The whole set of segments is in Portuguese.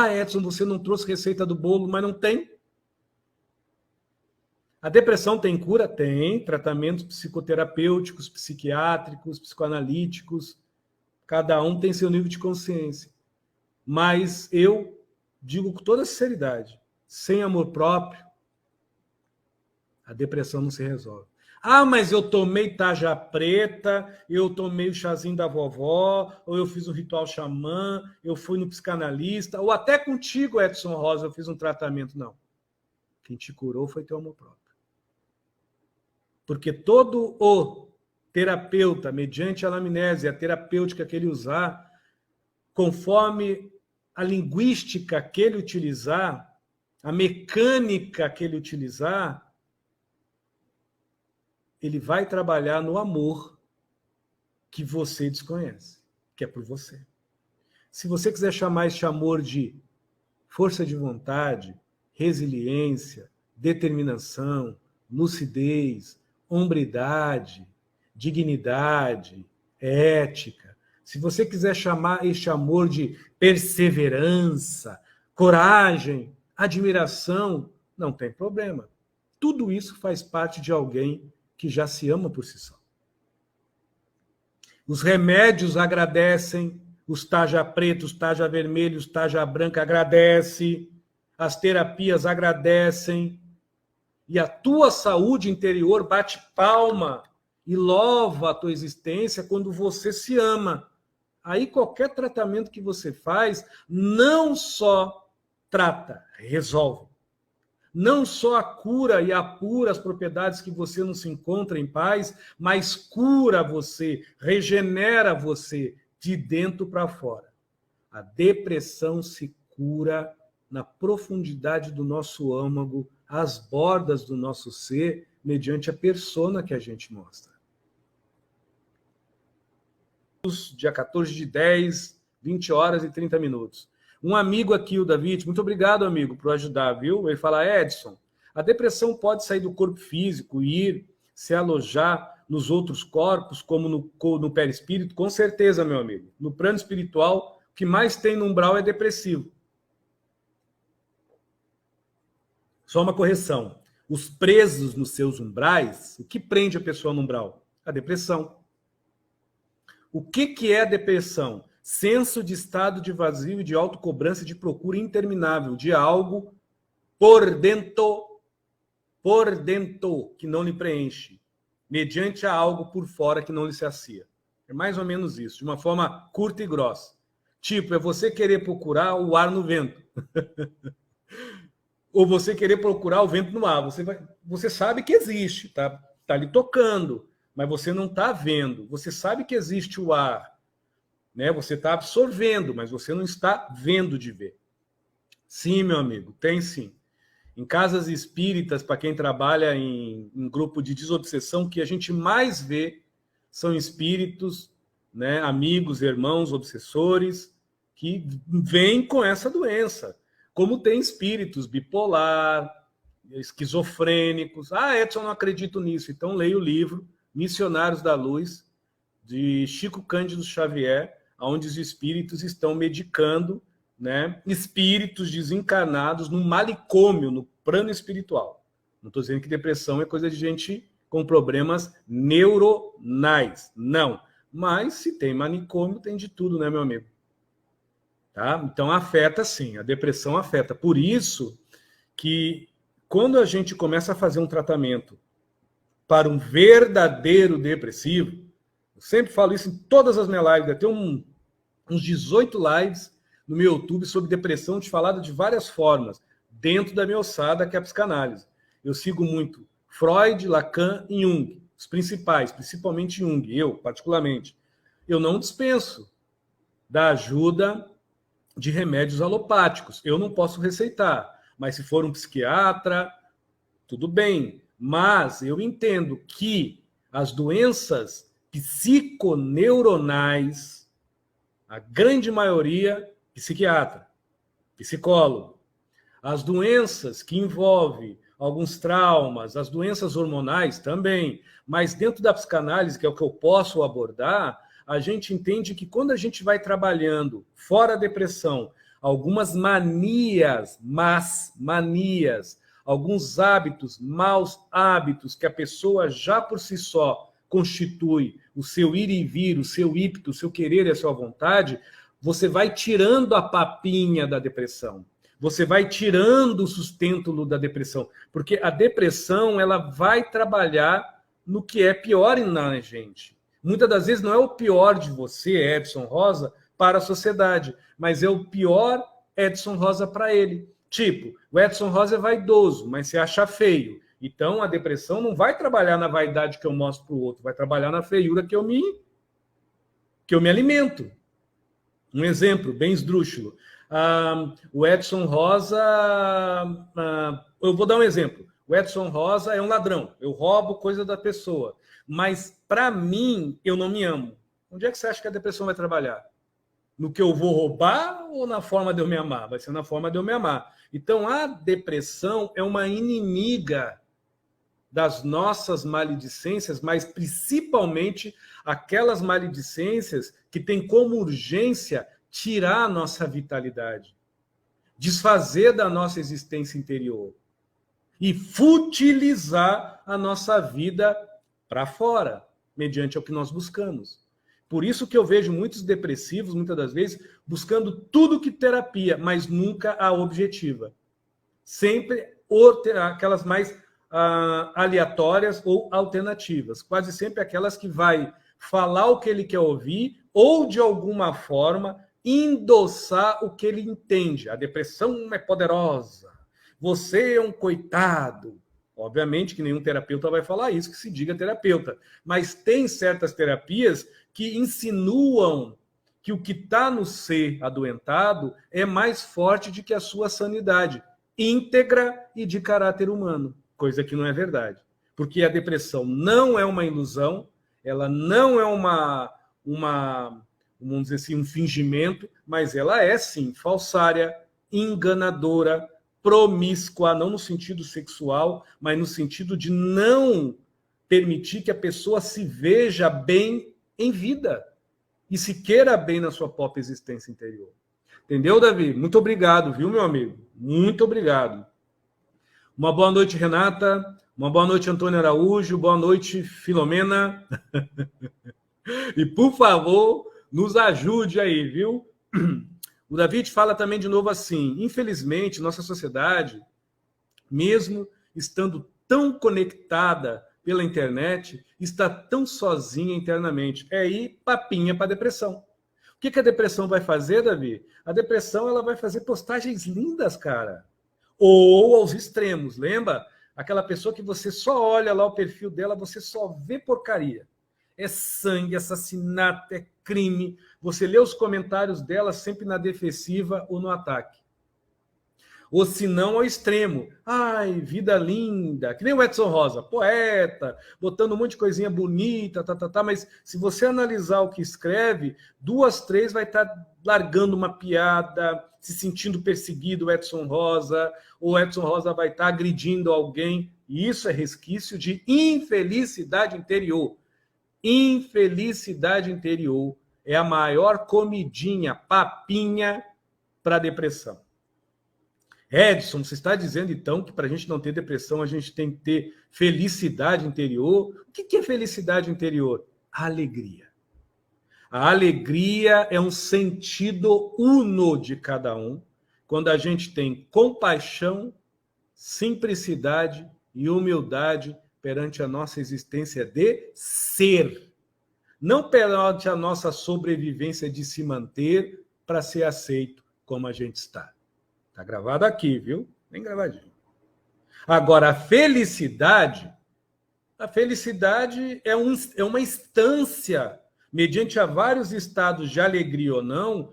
Ah, Edson, você não trouxe receita do bolo, mas não tem. A depressão tem cura? Tem. Tratamentos psicoterapêuticos, psiquiátricos, psicoanalíticos. Cada um tem seu nível de consciência. Mas eu digo com toda sinceridade, sem amor próprio, a depressão não se resolve. Ah, mas eu tomei tarja preta, eu tomei o chazinho da vovó, ou eu fiz um ritual xamã, eu fui no psicanalista, ou até contigo, Edson Rosa, eu fiz um tratamento. Não. Quem te curou foi teu amor próprio. Porque todo o terapeuta, mediante a anamnese, a terapêutica que ele usar, conforme a linguística que ele utilizar, a mecânica que ele utilizar, ele vai trabalhar no amor que você desconhece, que é por você. Se você quiser chamar esse amor de força de vontade, resiliência, determinação, lucidez, hombridade, dignidade, ética, se você quiser chamar este amor de perseverança, coragem, admiração, não tem problema. Tudo isso faz parte de alguém que já se ama por si só. Os remédios agradecem, os tarja pretos, tarja vermelhos, tarja branca agradecem, as terapias agradecem, e a tua saúde interior bate palma e louva a tua existência quando você se ama. Aí qualquer tratamento que você faz não só trata, resolve. Não só a cura e apura as propriedades que você não se encontra em paz, mas cura você, regenera você de dentro para fora. A depressão se cura na profundidade do nosso âmago, às bordas do nosso ser, mediante a persona que a gente mostra. Dia 14/10, 20 horas e 30 minutos. Um amigo aqui, o David, muito obrigado, amigo, por ajudar, viu? Ele fala, Edson, a depressão pode sair do corpo físico e ir se alojar nos outros corpos, como no perispírito? Com certeza, meu amigo. No plano espiritual, o que mais tem no umbral é depressivo. Só uma correção. Os presos nos seus umbrais, o que prende a pessoa no umbral? A depressão. O que é a depressão? Senso de estado de vazio e de autocobrança de procura interminável de algo por dentro, que não lhe preenche, mediante a algo por fora que não lhe sacia. É mais ou menos isso, de uma forma curta e grossa. Tipo, é você querer procurar o ar no vento. Ou você querer procurar o vento no ar. Você sabe que existe, tá lhe tocando, mas você não está vendo. Você sabe que existe o ar, né? Você está absorvendo, mas você não está vendo de ver. Sim, meu amigo, tem sim. Em casas espíritas, para quem trabalha em grupo de desobsessão, o que a gente mais vê são espíritos, né, amigos, irmãos, obsessores, que vêm com essa doença. Como tem espíritos bipolar, esquizofrênicos. Ah, Edson, não acredito nisso. Então leia o livro Missionários da Luz, de Chico Cândido Xavier, onde os espíritos estão medicando, né, espíritos desencarnados no manicômio, no plano espiritual. Não estou dizendo que depressão é coisa de gente com problemas neuronais. Não. Mas se tem manicômio, tem de tudo, né, meu amigo? Tá? Então afeta sim, a depressão afeta. Por isso que quando a gente começa a fazer um tratamento para um verdadeiro depressivo, eu sempre falo isso em todas as minhas lives, tem uns 18 lives no meu YouTube sobre depressão, te falado de várias formas, dentro da minha ossada, que é a psicanálise. Eu sigo muito Freud, Lacan e Jung, os principais, principalmente Jung, eu particularmente. Eu não dispenso da ajuda de remédios alopáticos. Eu não posso receitar, mas se for um psiquiatra, tudo bem. Mas eu entendo que as doenças psiconeuronais, a grande maioria, psiquiatra, psicólogo. As doenças que envolvem alguns traumas, as doenças hormonais também, mas dentro da psicanálise, que é o que eu posso abordar, a gente entende que quando a gente vai trabalhando fora a depressão, algumas manias, alguns hábitos, maus hábitos que a pessoa já por si só constitui o seu ir e vir, o seu ímpeto, o seu querer e a sua vontade, você vai tirando a papinha da depressão. Você vai tirando o sustento da depressão. Porque a depressão, ela vai trabalhar no que é pior na gente. Muitas das vezes não é o pior de você, Edson Rosa, para a sociedade, mas é o pior Edson Rosa para ele. Tipo, o Edson Rosa é vaidoso, mas se acha feio. Então, a depressão não vai trabalhar na vaidade que eu mostro para o outro, vai trabalhar na feiura que eu me alimento. Um exemplo bem esdrúxulo. O Edson Rosa... eu vou dar um exemplo. O Edson Rosa é um ladrão. Eu roubo coisa da pessoa. Mas, para mim, eu não me amo. Onde é que você acha que a depressão vai trabalhar? No que eu vou roubar ou na forma de eu me amar? Vai ser na forma de eu me amar. Então, a depressão é uma inimiga das nossas maledicências, mas principalmente aquelas maledicências que têm como urgência tirar a nossa vitalidade, desfazer da nossa existência interior e futilizar a nossa vida para fora, mediante o que nós buscamos. Por isso que eu vejo muitos depressivos, muitas das vezes, buscando tudo que terapia, mas nunca a objetiva. Sempre aquelas mais aleatórias ou alternativas. Quase sempre aquelas que vai falar o que ele quer ouvir ou, de alguma forma, endossar o que ele entende. A depressão é poderosa. Você é um coitado. Obviamente que nenhum terapeuta vai falar isso, que se diga terapeuta. Mas tem certas terapias que insinuam que o que está no ser adoentado é mais forte do que a sua sanidade íntegra e de caráter humano, coisa que não é verdade. Porque a depressão não é uma ilusão, ela não é vamos dizer assim, um fingimento, mas ela é, sim, falsária, enganadora, promíscua, não no sentido sexual, mas no sentido de não permitir que a pessoa se veja bem em vida e se queira bem na sua própria existência interior. Entendeu, Davi? Muito obrigado, viu, meu amigo? Muito obrigado. Uma boa noite, Renata. Uma boa noite, Antônio Araújo. Boa noite, Filomena. E, por favor, nos ajude aí, viu? O David fala também de novo assim: infelizmente, nossa sociedade, mesmo estando tão conectada pela internet, está tão sozinha internamente. É aí papinha para depressão. O que a depressão vai fazer, Davi? A depressão ela vai fazer postagens lindas, cara. Ou aos extremos, lembra? Aquela pessoa que você só olha lá o perfil dela, você só vê porcaria. É sangue, assassinato, é crime. Você lê os comentários dela sempre na defensiva ou no ataque. Ou se não, ao extremo. Ai, vida linda. Que nem o Edson Rosa, poeta, botando um monte de coisinha bonita, mas se você analisar o que escreve, 2, 3 vai estar largando uma piada, se sentindo perseguido, o Edson Rosa, ou o Edson Rosa vai estar agredindo alguém. E isso é resquício de infelicidade interior. Infelicidade interior é a maior comidinha, papinha para depressão. Edson, você está dizendo, então, que para a gente não ter depressão, a gente tem que ter felicidade interior? O que é felicidade interior? A alegria. A alegria é um sentido uno de cada um, quando a gente tem compaixão, simplicidade e humildade perante a nossa existência de ser. Não perante a nossa sobrevivência de se manter para ser aceito como a gente está. Está gravado aqui, viu? Bem gravadinho. Agora, a felicidade é uma instância, mediante a vários estados de alegria ou não,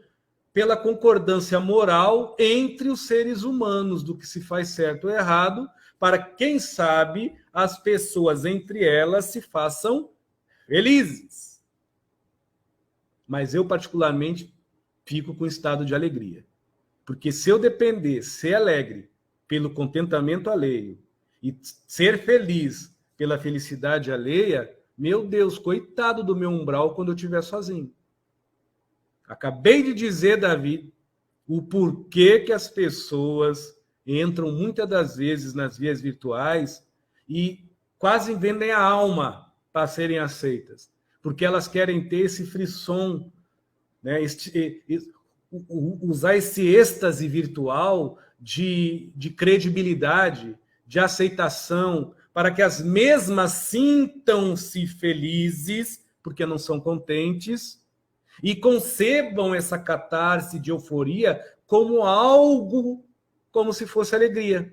pela concordância moral entre os seres humanos, do que se faz certo ou errado, para, quem sabe, as pessoas entre elas se façam felizes. Mas eu, particularmente, fico com estado de alegria. Porque se eu depender, ser alegre pelo contentamento alheio e ser feliz pela felicidade alheia, meu Deus, coitado do meu umbral quando eu estiver sozinho. Acabei de dizer, Davi, o porquê que as pessoas entram muitas das vezes nas vias virtuais e quase vendem a alma para serem aceitas, porque elas querem ter esse frisson, né? Usar esse êxtase virtual de credibilidade, de aceitação, para que as mesmas sintam-se felizes, porque não são contentes, e concebam essa catarse de euforia como algo, como se fosse alegria.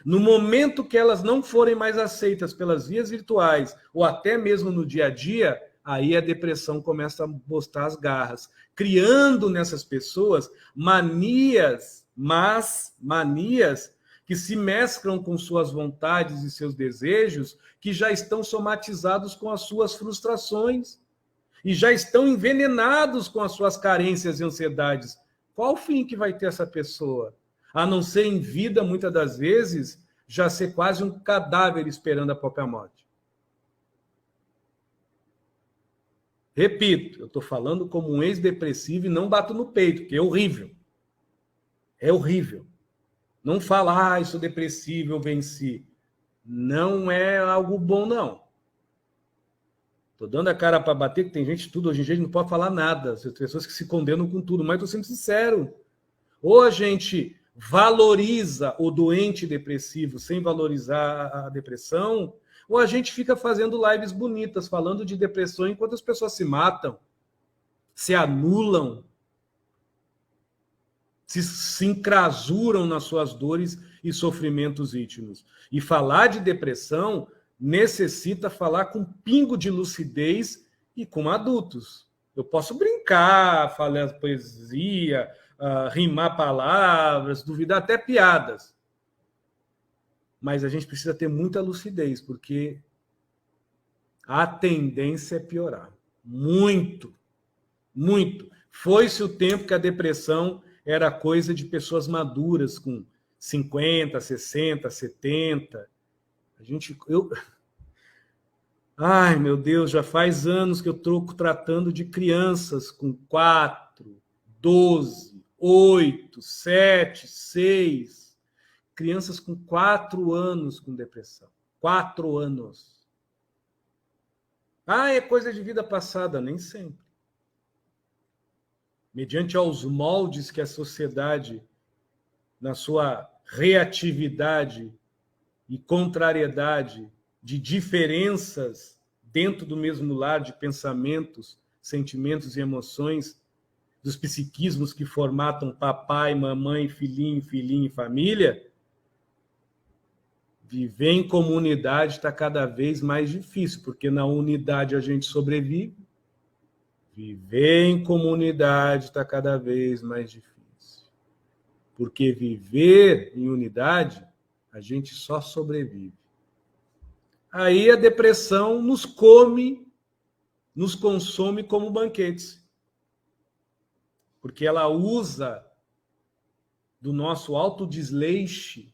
No momento que elas não forem mais aceitas pelas vias virtuais, ou até mesmo no dia a dia, aí a depressão começa a mostrar as garras, criando nessas pessoas manias que se mesclam com suas vontades e seus desejos, que já estão somatizados com as suas frustrações e já estão envenenados com as suas carências e ansiedades. Qual o fim que vai ter essa pessoa? A não ser em vida, muitas das vezes, já ser quase um cadáver esperando a própria morte. Repito, eu estou falando como um ex-depressivo e não bato no peito, porque é horrível. É horrível. Não falar, sou depressivo, eu venci. Não é algo bom, não. Estou dando a cara para bater, que tem gente tudo, hoje em dia a gente não pode falar nada. As pessoas que se condenam com tudo, mas estou sendo sincero. Ou a gente valoriza o doente depressivo sem valorizar a depressão, ou a gente fica fazendo lives bonitas, falando de depressão enquanto as pessoas se matam, se anulam, se encrasuram nas suas dores e sofrimentos íntimos. E falar de depressão necessita falar com um pingo de lucidez e com adultos. Eu posso brincar, falar poesia, rimar palavras, duvidar até piadas. Mas a gente precisa ter muita lucidez, porque a tendência é piorar. Muito, muito. Foi-se o tempo que a depressão era coisa de pessoas maduras, com 50, 60, 70. Ai, meu Deus, já faz anos que eu estou tratando de crianças com 4, 12, 8, 7, 6. Crianças com 4 anos com depressão. 4 anos. É coisa de vida passada, nem sempre. Mediante aos moldes que a sociedade, na sua reatividade e contrariedade de diferenças dentro do mesmo lar de pensamentos, sentimentos e emoções, dos psiquismos que formatam papai, mamãe, filhinho, filhinha e família, viver em comunidade está cada vez mais difícil, porque na unidade a gente sobrevive. Viver em comunidade está cada vez mais difícil. Porque viver em unidade, a gente só sobrevive. Aí a depressão nos come, nos consome como banquetes. Porque ela usa do nosso autodesleixo,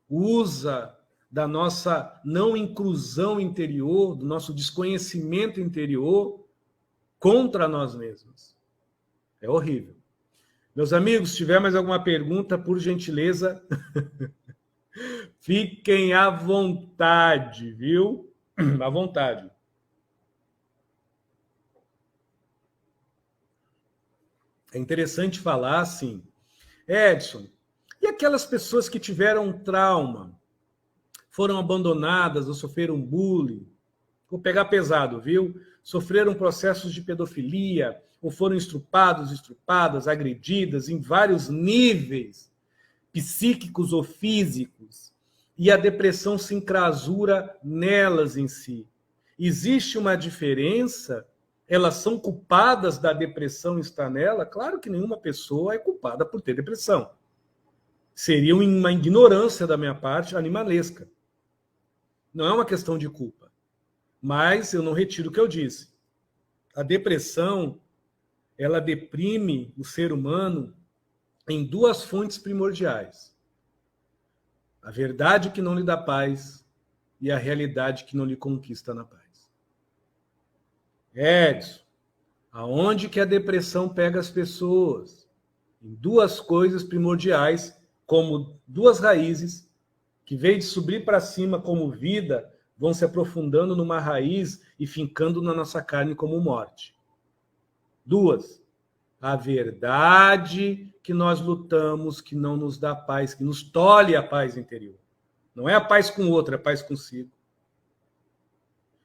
usa da nossa não inclusão interior, do nosso desconhecimento interior contra nós mesmos. É horrível. Meus amigos, se tiver mais alguma pergunta, por gentileza, fiquem à vontade, viu? À vontade. É interessante falar assim, Edson, e aquelas pessoas que tiveram um trauma, foram abandonadas ou sofreram bullying? Vou pegar pesado, viu? Sofreram processos de pedofilia, ou foram estrupados, estrupadas, agredidas em vários níveis psíquicos ou físicos, e a depressão se encrasura nelas em si. Existe uma diferença? Elas são culpadas da depressão estar nela? Claro que nenhuma pessoa é culpada por ter depressão. Seria uma ignorância da minha parte animalesca. Não é uma questão de culpa. Mas eu não retiro o que eu disse. A depressão, ela deprime o ser humano em 2 fontes primordiais. A verdade que não lhe dá paz e a realidade que não lhe conquista na paz. Edson, aonde que a depressão pega as pessoas? em duas coisas primordiais, como duas raízes, que veio de subir para cima como vida, vão se aprofundando numa raiz e fincando na nossa carne como morte. Duas. A verdade que nós lutamos, que não nos dá paz, que nos tolhe a paz interior. Não é a paz com o outro, é a paz consigo.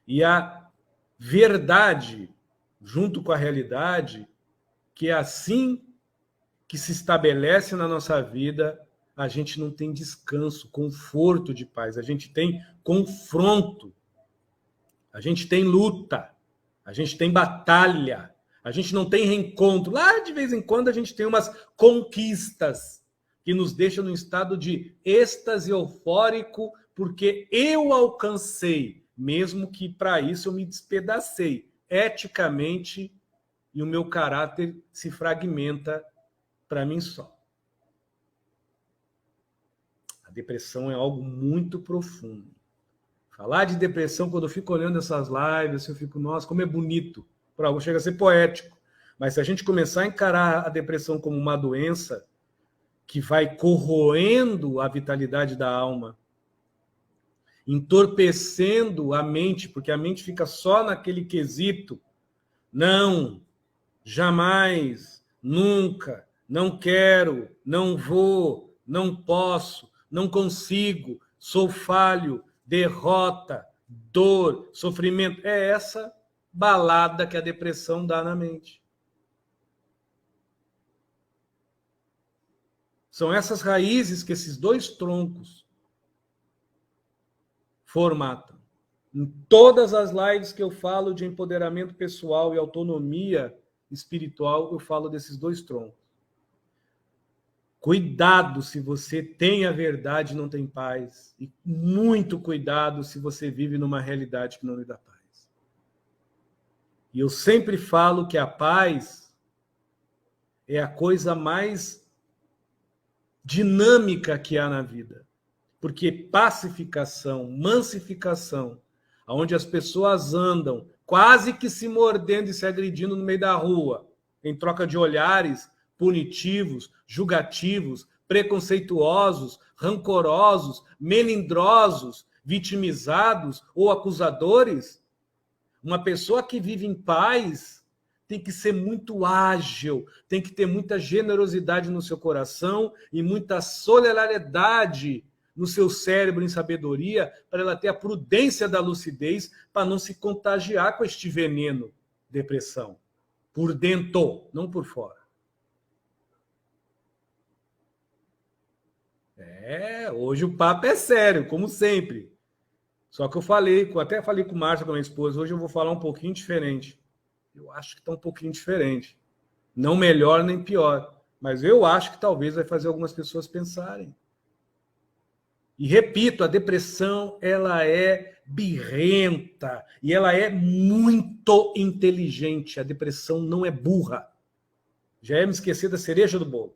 E a verdade, junto com a realidade, que é assim que se estabelece na nossa vida, a gente não tem descanso, conforto de paz, a gente tem confronto, a gente tem luta, a gente tem batalha, a gente não tem reencontro. Lá, de vez em quando, a gente tem umas conquistas que nos deixam num estado de êxtase eufórico, porque eu alcancei, mesmo que para isso eu me despedacei. Eticamente, e o meu caráter se fragmenta para mim só. A depressão é algo muito profundo. Falar de depressão, quando eu fico olhando essas lives, eu fico, nossa, como é bonito. Para algo chega a ser poético. Mas se a gente começar a encarar a depressão como uma doença que vai corroendo a vitalidade da alma, entorpecendo a mente, porque a mente fica só naquele quesito, não, jamais, nunca, não quero, não vou, não posso, não consigo, sou falho, derrota, dor, sofrimento. É essa balada que a depressão dá na mente. São essas raízes que esses dois troncos formatam. Em todas as lives que eu falo de empoderamento pessoal e autonomia espiritual, eu falo desses dois troncos. Cuidado se você tem a verdade e não tem paz. E muito cuidado se você vive numa realidade que não lhe dá paz. E eu sempre falo que a paz é a coisa mais dinâmica que há na vida. Porque pacificação, mancificação, onde as pessoas andam quase que se mordendo e se agredindo no meio da rua, em troca de olhares punitivos, julgativos, preconceituosos, rancorosos, melindrosos, vitimizados ou acusadores. Uma pessoa que vive em paz tem que ser muito ágil, tem que ter muita generosidade no seu coração e muita solidariedade no seu cérebro em sabedoria, para ela ter a prudência da lucidez, para não se contagiar com este veneno, depressão. Por dentro, não por fora. Hoje o papo é sério, como sempre. Só que eu até falei com o Márcio, com a minha esposa, hoje eu vou falar um pouquinho diferente. Eu acho que está um pouquinho diferente. Não melhor nem pior, mas eu acho que talvez vai fazer algumas pessoas pensarem. E repito, a depressão, ela é birrenta e ela é muito inteligente. A depressão não é burra. Já ia me esquecer da cereja do bolo.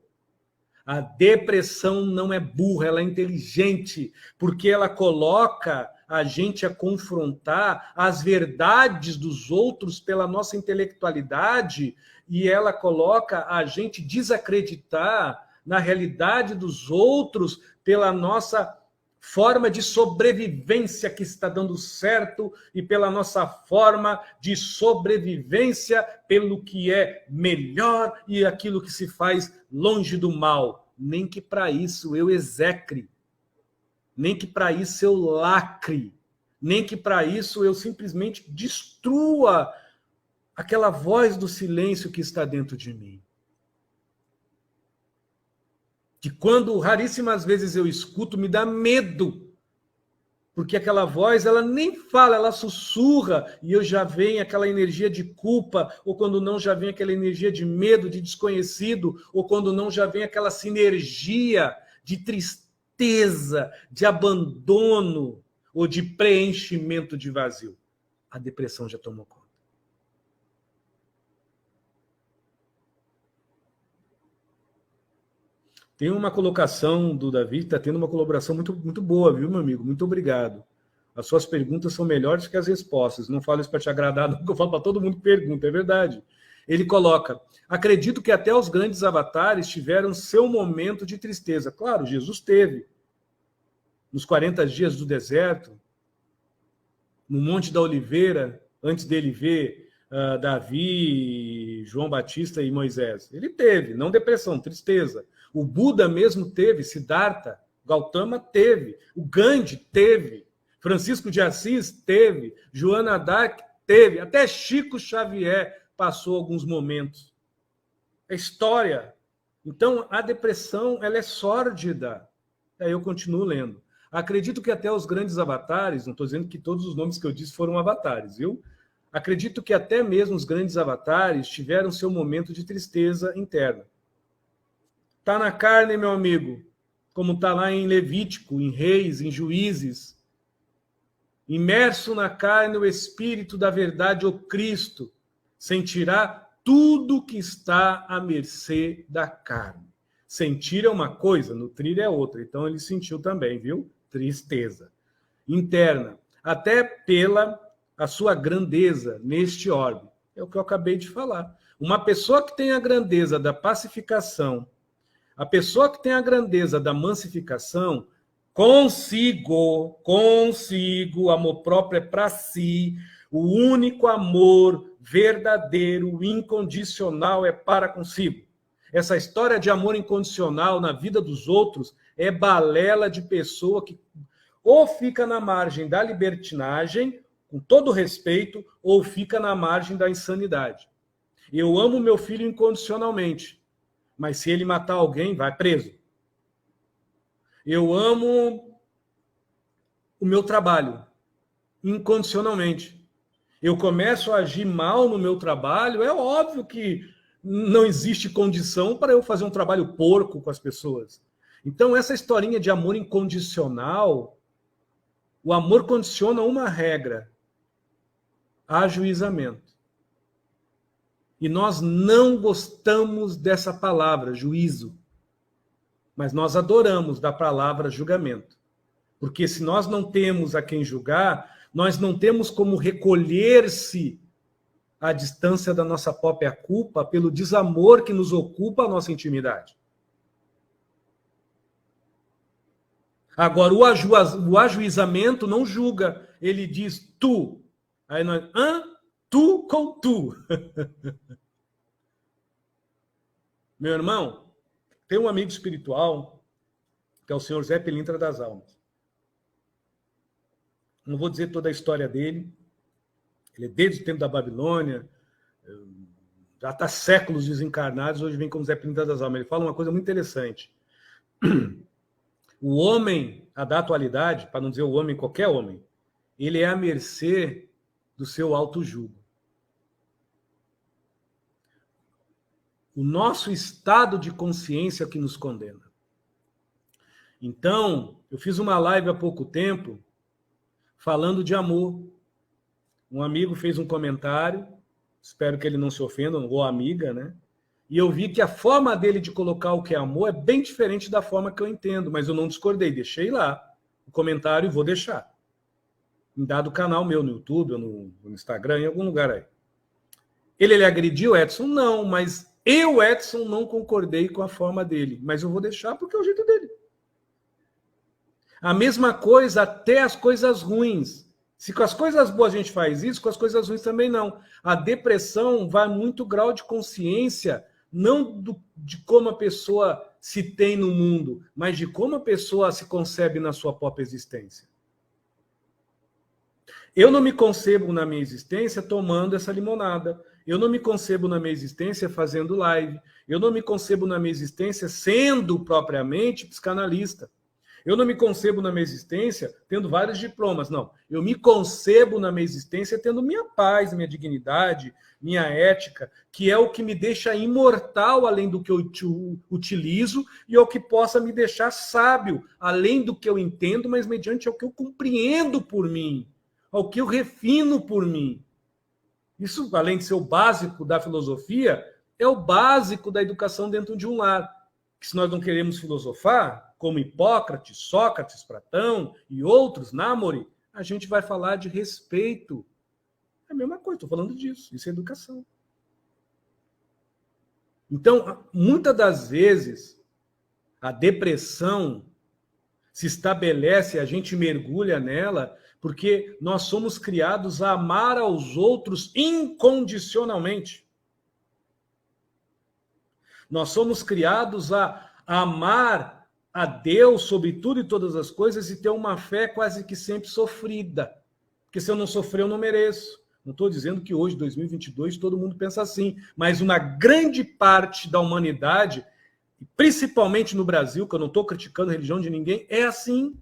A depressão não é burra, ela é inteligente, porque ela coloca a gente a confrontar as verdades dos outros pela nossa intelectualidade e ela coloca a gente desacreditar na realidade dos outros pela nossa forma de sobrevivência que está dando certo e pela nossa forma de sobrevivência pelo que é melhor e aquilo que se faz longe do mal. Nem que para isso eu execre, nem que para isso eu lacre, nem que para isso eu simplesmente destrua aquela voz do silêncio que está dentro de mim. Que quando raríssimas vezes eu escuto, me dá medo. Porque aquela voz, ela nem fala, ela sussurra, e eu já venho aquela energia de culpa, ou quando não, já vem aquela energia de medo, de desconhecido, ou quando não, já vem aquela sinergia de tristeza, de abandono, ou de preenchimento de vazio. A depressão já tomou conta. Tem uma colocação do Davi, está tendo uma colaboração muito, muito boa, viu, meu amigo? Muito obrigado. As suas perguntas são melhores que as respostas. Não falo isso para te agradar, não, eu falo para todo mundo que pergunta, é verdade. Ele coloca: acredito que até os grandes avatares tiveram seu momento de tristeza. Claro, Jesus teve. Nos 40 dias do deserto, no Monte da Oliveira, antes dele ver Davi, João Batista e Moisés. Ele teve, não depressão, tristeza. O Buda mesmo teve, Siddhartha, Gautama teve, o Gandhi teve, Francisco de Assis teve, Joana d'Arc teve, até Chico Xavier passou alguns momentos. É história. Então, a depressão, ela é sórdida. Aí eu continuo lendo. Acredito que até os grandes avatares, não estou dizendo que todos os nomes que eu disse foram avatares, viu? Acredito que até mesmo os grandes avatares tiveram seu momento de tristeza interna. Está na carne, meu amigo, como está lá em Levítico, em Reis, em Juízes. Imerso na carne o Espírito da verdade, o Cristo, sentirá tudo que está à mercê da carne. Sentir é uma coisa, nutrir é outra. Então ele sentiu também, viu? Tristeza interna, até pela a sua grandeza neste orbe. É o que eu acabei de falar. Uma pessoa que tem a grandeza da pacificação, a pessoa que tem a grandeza da massificação, consigo, amor próprio é para si, o único amor verdadeiro, incondicional é para consigo. Essa história de amor incondicional na vida dos outros é balela de pessoa que ou fica na margem da libertinagem, com todo respeito, ou fica na margem da insanidade. Eu amo meu filho incondicionalmente, mas se ele matar alguém, vai preso. Eu amo o meu trabalho incondicionalmente. Eu começo a agir mal no meu trabalho, é óbvio que não existe condição para eu fazer um trabalho porco com as pessoas. Então, essa historinha de amor incondicional, o amor condiciona uma regra: ajuizamento. E nós não gostamos dessa palavra, juízo. Mas nós adoramos da palavra julgamento. Porque se nós não temos a quem julgar, nós não temos como recolher-se à distância da nossa própria culpa pelo desamor que nos ocupa a nossa intimidade. Agora, o ajuizamento não julga. Ele diz tu. Aí nós, tu com tu. Meu irmão, tem um amigo espiritual, que é o senhor Zé Pilintra das Almas. Não vou dizer toda a história dele. Ele é desde o tempo da Babilônia, já está séculos desencarnados, hoje vem como Zé Pilintra das Almas. Ele fala uma coisa muito interessante. O homem, da atualidade, para não dizer o homem, qualquer homem, ele é à mercê do seu auto-julgo. O nosso estado de consciência que nos condena. Então, eu fiz uma live há pouco tempo falando de amor. Um amigo fez um comentário, espero que ele não se ofenda, ou amiga, né? E eu vi que a forma dele de colocar o que é amor é bem diferente da forma que eu entendo, mas eu não discordei, deixei lá o comentário e vou deixar. Em dado canal meu no YouTube, ou no Instagram, em algum lugar aí. Ele agrediu o Edson? Não, mas eu, Edson, não concordei com a forma dele. Mas eu vou deixar porque é o jeito dele. A mesma coisa até as coisas ruins. Se com as coisas boas a gente faz isso, com as coisas ruins também não. A depressão vai muito grau de consciência, não de como a pessoa se tem no mundo, mas de como a pessoa se concebe na sua própria existência. Eu não me concebo na minha existência tomando essa limonada. Eu não me concebo na minha existência fazendo live. Eu não me concebo na minha existência sendo propriamente psicanalista. Eu não me concebo na minha existência tendo vários diplomas, não. Eu me concebo na minha existência tendo minha paz, minha dignidade, minha ética, que é o que me deixa imortal além do que eu utilizo e é o que possa me deixar sábio além do que eu entendo, mas mediante o que eu compreendo por mim, ao que eu refino por mim. Isso, além de ser o básico da filosofia, é o básico da educação dentro de um lar. Que se nós não queremos filosofar, como Hipócrates, Sócrates, Platão e outros, Námori, a gente vai falar de respeito. É a mesma coisa, estou falando disso. Isso é educação. Então, muitas das vezes, a depressão se estabelece, a gente mergulha nela, porque nós somos criados a amar aos outros incondicionalmente. Nós somos criados a amar a Deus sobre tudo e todas as coisas e ter uma fé quase que sempre sofrida. Porque se eu não sofrer, eu não mereço. Não estou dizendo que hoje, 2022, todo mundo pensa assim, mas uma grande parte da humanidade, principalmente no Brasil, que eu não estou criticando a religião de ninguém, é assim.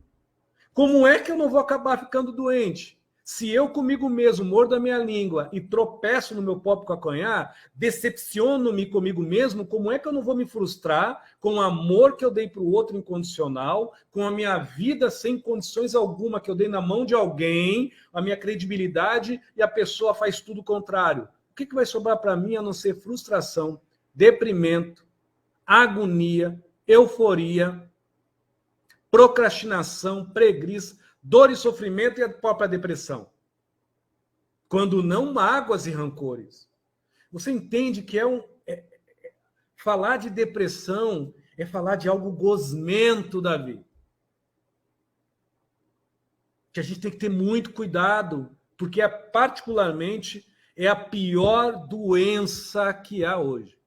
Como é que eu não vou acabar ficando doente? Se eu comigo mesmo mordo a minha língua e tropeço no meu próprio calcanhar, decepciono-me comigo mesmo, como é que eu não vou me frustrar com o amor que eu dei para o outro incondicional, com a minha vida sem condições alguma que eu dei na mão de alguém, a minha credibilidade, e a pessoa faz tudo o contrário? O que vai sobrar para mim a não ser frustração, deprimento, agonia, euforia, procrastinação, preguiça, dor e sofrimento e a própria depressão. Quando não mágoas e rancores. Você entende que falar de depressão é falar de algo gosmento, Davi. Que a gente tem que ter muito cuidado, porque particularmente é a pior doença que há hoje.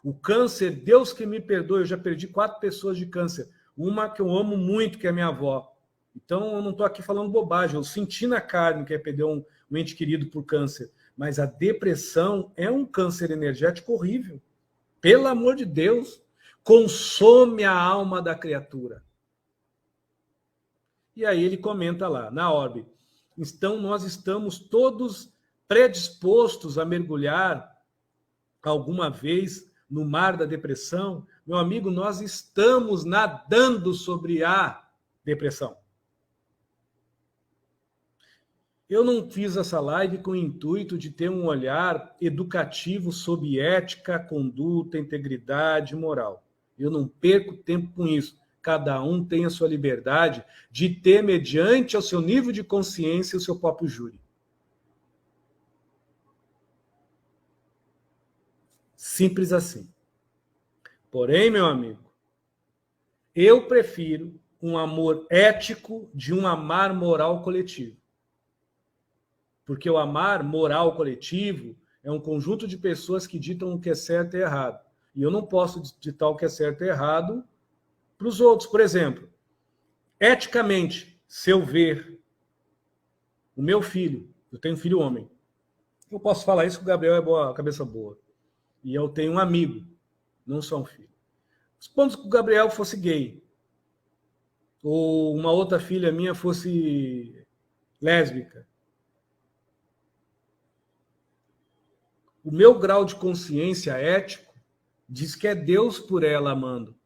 O câncer, Deus que me perdoe, eu já perdi 4 pessoas de câncer. Uma que eu amo muito, que é minha avó. Então, eu não estou aqui falando bobagem, eu senti na carne que é perder um ente querido por câncer. Mas a depressão é um câncer energético horrível. Pelo amor de Deus, consome a alma da criatura. E aí ele comenta lá, na orbe. Então, nós estamos todos predispostos a mergulhar alguma vez no mar da depressão. Meu amigo, nós estamos nadando sobre a depressão. Eu não fiz essa live com o intuito de ter um olhar educativo sobre ética, conduta, integridade, moral. Eu não perco tempo com isso. Cada um tem a sua liberdade de ter, mediante ao seu nível de consciência, o seu próprio júri. Simples assim. Porém, meu amigo, eu prefiro um amor ético de um amar moral coletivo. Porque o amar moral coletivo é um conjunto de pessoas que ditam o que é certo e errado. E eu não posso ditar o que é certo e errado para os outros. Por exemplo, eticamente, se eu ver o meu filho, eu tenho um filho homem, eu posso falar isso que o Gabriel é boa, cabeça boa. E eu tenho um amigo, não só um filho. Supondo que o Gabriel fosse gay, ou uma outra filha minha fosse lésbica, o meu grau de consciência ético diz que é Deus por ela amando.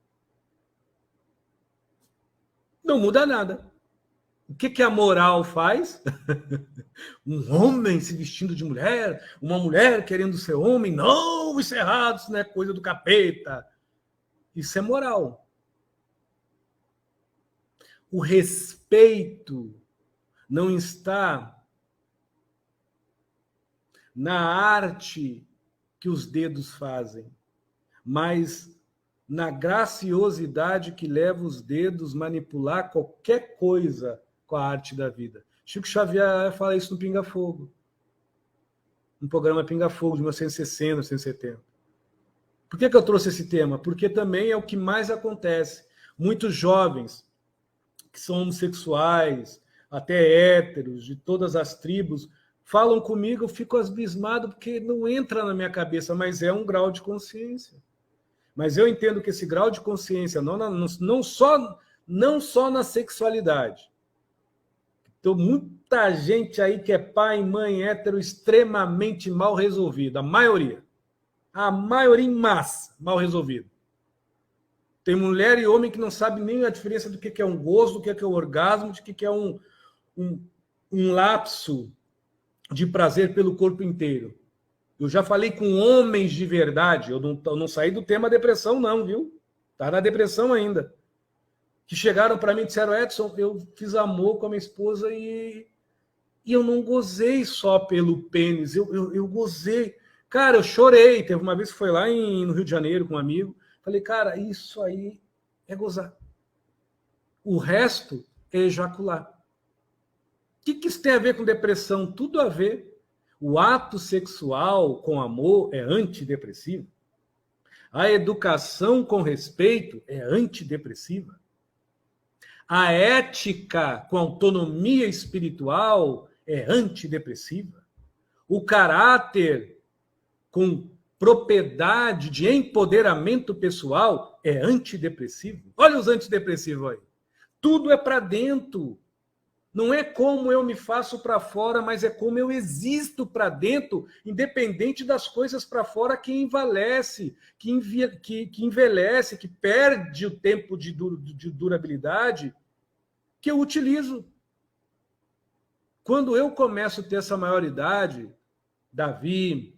Não muda nada. O que a moral faz? Um homem se vestindo de mulher, uma mulher querendo ser homem. Não, isso é errado, isso não é coisa do capeta. Isso é moral. O respeito não está na arte que os dedos fazem, mas na graciosidade que leva os dedos a manipular qualquer coisa com a arte da vida. Chico Xavier fala isso no Pinga Fogo, no programa Pinga Fogo de 1960, 1970. Por que eu trouxe esse tema? Porque também é o que mais acontece. Muitos jovens que são homossexuais, até héteros, de todas as tribos, falam comigo, eu fico abismado porque não entra na minha cabeça, mas é um grau de consciência. Mas eu entendo que esse grau de consciência, não só na sexualidade. Então, muita gente aí que é pai e mãe hétero extremamente mal resolvida, a maioria em massa, mal resolvido. Tem mulher e homem que não sabe nem a diferença do que é um gozo, do que é um orgasmo, de que é um lapso de prazer pelo corpo inteiro. Eu já falei com homens de verdade, eu não saí do tema depressão não, viu? Tá na depressão ainda. Que chegaram para mim e disseram, Edson, eu fiz amor com a minha esposa e eu não gozei só pelo pênis, eu gozei. Cara, eu chorei. Teve uma vez que foi lá no Rio de Janeiro com um amigo. Falei, cara, isso aí é gozar. O resto é ejacular. O que isso tem a ver com depressão? Tudo a ver. O ato sexual com amor é antidepressivo. A educação com respeito é antidepressiva. A ética com autonomia espiritual é antidepressiva. O caráter com propriedade de empoderamento pessoal é antidepressivo. Olha os antidepressivos aí. Tudo é para dentro. Não é como eu me faço para fora, mas é como eu existo para dentro, independente das coisas para fora que envelhece, que envelhece, que perde o tempo de durabilidade, que eu utilizo. Quando eu começo a ter essa maioridade, Davi,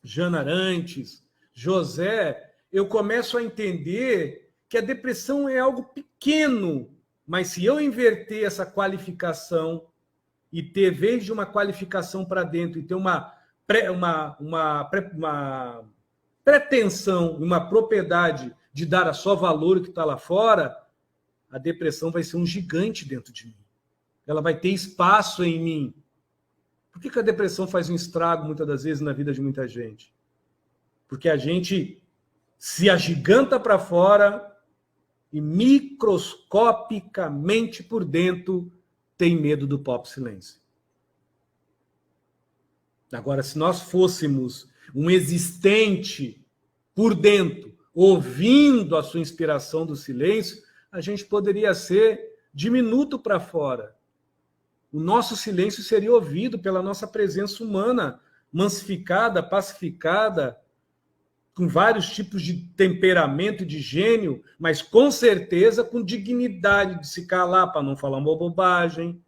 Jana Arantes, José, eu começo a entender que a depressão é algo pequeno, mas se eu inverter essa qualificação e ter, em vez de uma qualificação para dentro, e ter uma pretensão, uma propriedade de dar a só valor que está lá fora, a depressão vai ser um gigante dentro de mim. Ela vai ter espaço em mim. Por que a depressão faz um estrago, muitas das vezes, na vida de muita gente? Porque a gente se agiganta para fora e microscopicamente por dentro tem medo do próprio silêncio. Agora, se nós fôssemos um existente por dentro, ouvindo a sua inspiração do silêncio, a gente poderia ser diminuto para fora. O nosso silêncio seria ouvido pela nossa presença humana, massificada, pacificada, com vários tipos de temperamento e de gênio, mas com certeza com dignidade de se calar para não falar uma bobagem,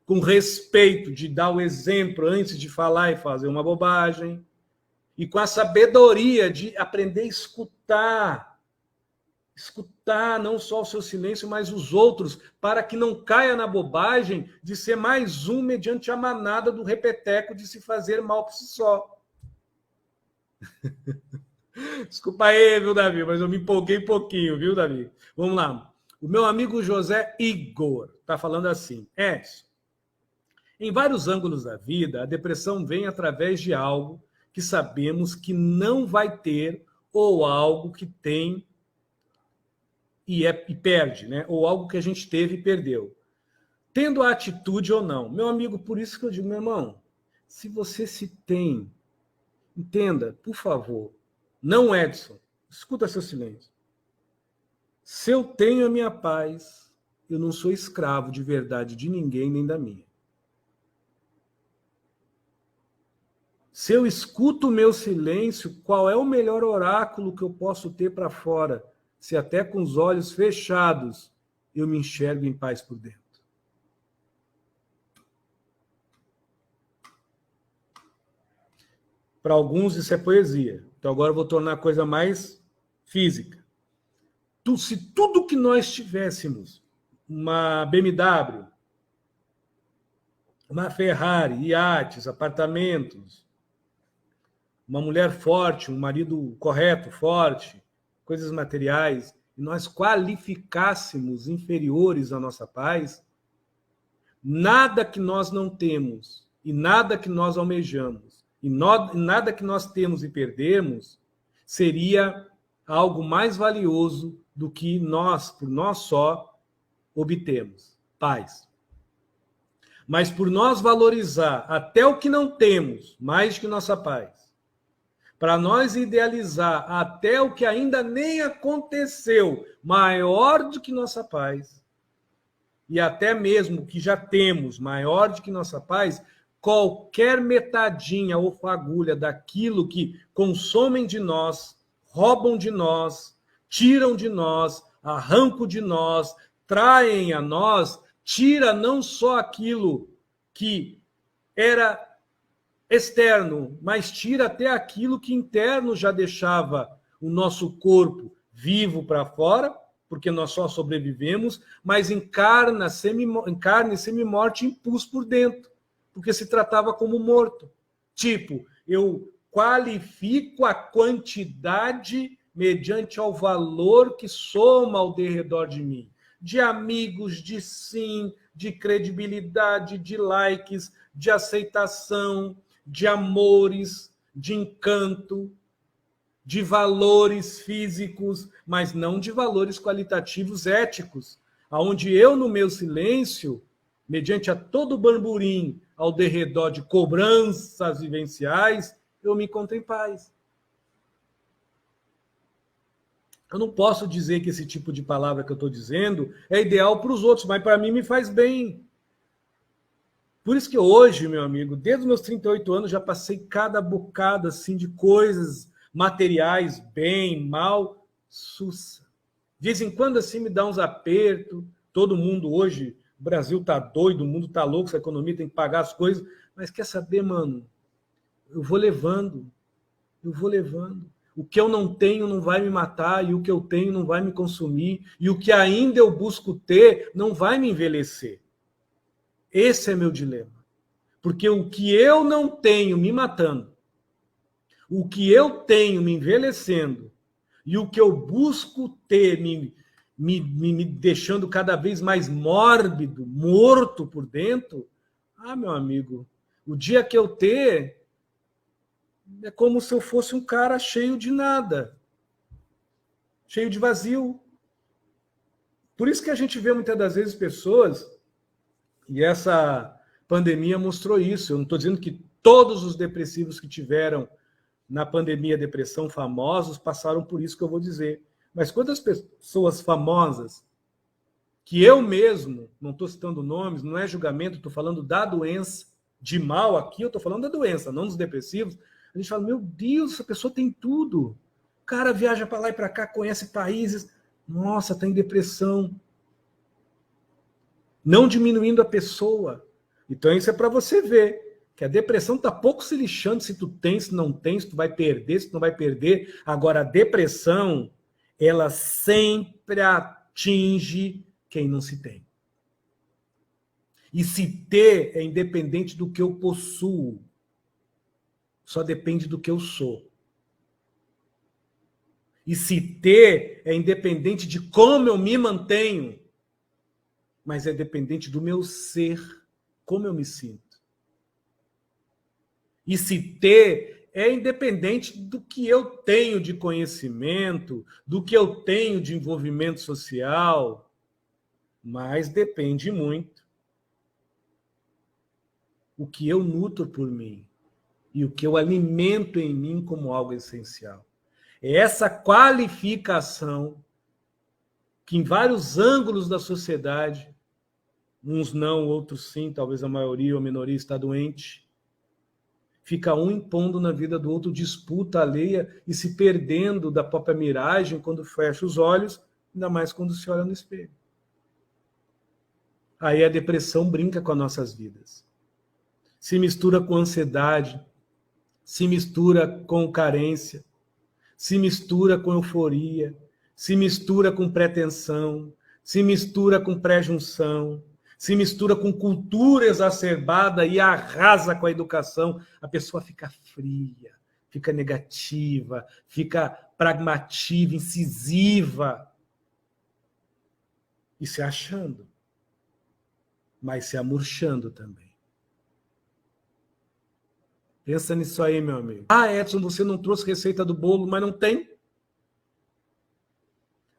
com respeito de dar o exemplo antes de falar e fazer uma bobagem, e com a sabedoria de aprender a escutar não só o seu silêncio, mas os outros, para que não caia na bobagem de ser mais um mediante a manada do repeteco de se fazer mal por si só. Desculpa aí, viu, Davi, mas eu me empolguei um pouquinho, viu, Davi? Vamos lá. O meu amigo José Igor está falando assim, em vários ângulos da vida, a depressão vem através de algo que sabemos que não vai ter, ou algo que tem e perde, né? Ou algo que a gente teve e perdeu. Tendo a atitude ou não. Meu amigo, por isso que eu digo, meu irmão, se você se tem, entenda, por favor, não, Edson, escuta seu silêncio. Se eu tenho a minha paz, eu não sou escravo de verdade de ninguém, nem da minha. Se eu escuto o meu silêncio, qual é o melhor oráculo que eu posso ter para fora, se até com os olhos fechados eu me enxergo em paz por dentro? Para alguns isso é poesia. Então agora eu vou tornar a coisa mais física. Se tudo que nós tivéssemos, uma BMW, uma Ferrari, iates, apartamentos, uma mulher forte, um marido correto, forte, coisas materiais, e nós qualificássemos inferiores à nossa paz, nada que nós não temos e nada que nós almejamos, e nada que nós temos e perdemos seria algo mais valioso do que nós, por nós só, obtemos. Paz. Mas por nós valorizar até o que não temos, mais que nossa paz, para nós idealizar até o que ainda nem aconteceu, maior do que nossa paz, e até mesmo o que já temos, maior do que nossa paz, qualquer metadinha ou fagulha daquilo que consomem de nós, roubam de nós, tiram de nós, arrancam de nós, traem a nós, tira não só aquilo que era externo, mas tira até aquilo que interno já deixava o nosso corpo vivo para fora, porque nós só sobrevivemos, mas em carne semi-morte impulso por dentro, porque se tratava como morto. Tipo, eu qualifico a quantidade mediante ao valor que soma ao derredor de mim. De amigos, de sim, de credibilidade, de likes, de aceitação, de amores, de encanto, de valores físicos, mas não de valores qualitativos éticos, aonde eu, no meu silêncio, mediante a todo o burburinho ao derredor de cobranças vivenciais, eu me encontro em paz. Eu não posso dizer que esse tipo de palavra que eu estou dizendo é ideal para os outros, mas para mim me faz bem. Por isso que hoje, meu amigo, desde os meus 38 anos, já passei cada bocado assim, de coisas materiais, bem, mal, sussa. De vez em quando assim me dá uns apertos, todo mundo hoje, o Brasil está doido, o mundo está louco, essa economia tem que pagar as coisas, mas quer saber, mano, eu vou levando. O que eu não tenho não vai me matar, e o que eu tenho não vai me consumir, e o que ainda eu busco ter não vai me envelhecer. Esse é meu dilema. Porque o que eu não tenho me matando, o que eu tenho me envelhecendo, e o que eu busco ter me deixando cada vez mais mórbido, morto por dentro, meu amigo, o dia que eu ter, é como se eu fosse um cara cheio de nada, cheio de vazio. Por isso que a gente vê muitas das vezes pessoas, e essa pandemia mostrou isso. Eu não estou dizendo que todos os depressivos que tiveram na pandemia depressão famosos passaram por isso que eu vou dizer. Mas quantas pessoas famosas que eu mesmo, não estou citando nomes, não é julgamento, estou falando da doença, de mal aqui, eu estou falando da doença, não dos depressivos. A gente fala, meu Deus, essa pessoa tem tudo. O cara viaja para lá e para cá, conhece países. Nossa, está em depressão. Não diminuindo a pessoa. Então isso é para você ver que a depressão está pouco se lixando se tu tem, se não tem, se tu vai perder, se tu não vai perder. Agora, a depressão, ela sempre atinge quem não se tem. E se ter é independente do que eu possuo. Só depende do que eu sou. E se ter é independente de como eu me mantenho, mas é dependente do meu ser, como eu me sinto. E se ter é independente do que eu tenho de conhecimento, do que eu tenho de envolvimento social, mas depende muito o que eu nutro por mim e o que eu alimento em mim como algo essencial. É essa qualificação que em vários ângulos da sociedade, uns não, outros sim, talvez a maioria ou a minoria está doente, fica um impondo na vida do outro, disputa alheia e se perdendo da própria miragem quando fecha os olhos, ainda mais quando se olha no espelho. Aí a depressão brinca com as nossas vidas. Se mistura com ansiedade, se mistura com carência, se mistura com euforia, se mistura com pretensão, se mistura com pré-junção, se mistura com cultura exacerbada e arrasa com a educação. A pessoa fica fria, fica negativa, fica pragmativa, incisiva e se achando, mas se amurchando também. Pensa nisso aí, meu amigo. Edson, você não trouxe receita do bolo, mas não tem.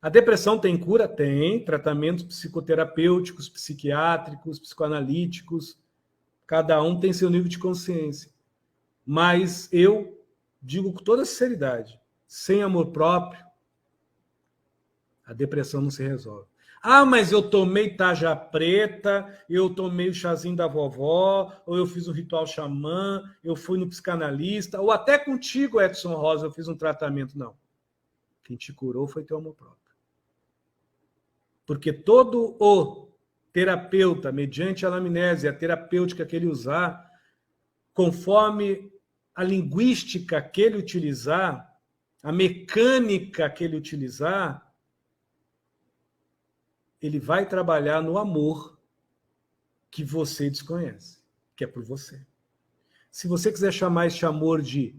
A depressão tem cura? Tem. Tratamentos psicoterapêuticos, psiquiátricos, psicoanalíticos. Cada um tem seu nível de consciência. Mas eu digo com toda sinceridade, sem amor próprio, a depressão não se resolve. Mas eu tomei tarja preta, eu tomei o chazinho da vovó, ou eu fiz um ritual xamã, eu fui no psicanalista, ou até contigo, Edson Rosa, eu fiz um tratamento. Não. Quem te curou foi teu amor próprio. Porque todo o terapeuta, mediante a anamnese, a terapêutica que ele usar, conforme a linguística que ele utilizar, a mecânica que ele utilizar, ele vai trabalhar no amor que você desconhece, que é por você. Se você quiser chamar esse amor de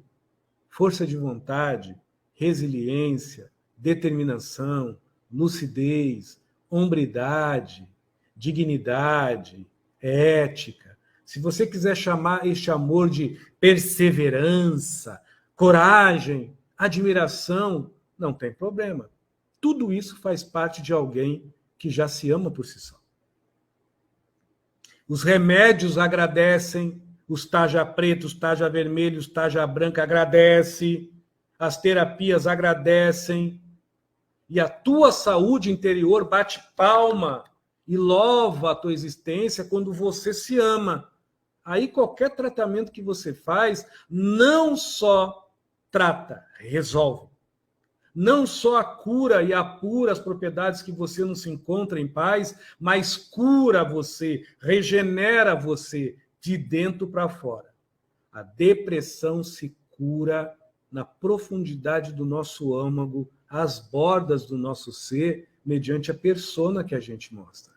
força de vontade, resiliência, determinação, lucidez, hombridade, dignidade, ética. Se você quiser chamar este amor de perseverança, coragem, admiração, não tem problema. Tudo isso faz parte de alguém que já se ama por si só. Os remédios agradecem, os tarja pretos, tarja vermelhos, tarja branca agradecem, as terapias agradecem, e a tua saúde interior bate palma e louva a tua existência quando você se ama. Aí qualquer tratamento que você faz não só trata, resolve. Não só cura e apura as propriedades que você não se encontra em paz, mas cura você, regenera você de dentro para fora. A depressão se cura na profundidade do nosso âmago, às bordas do nosso ser, mediante a persona que a gente mostra.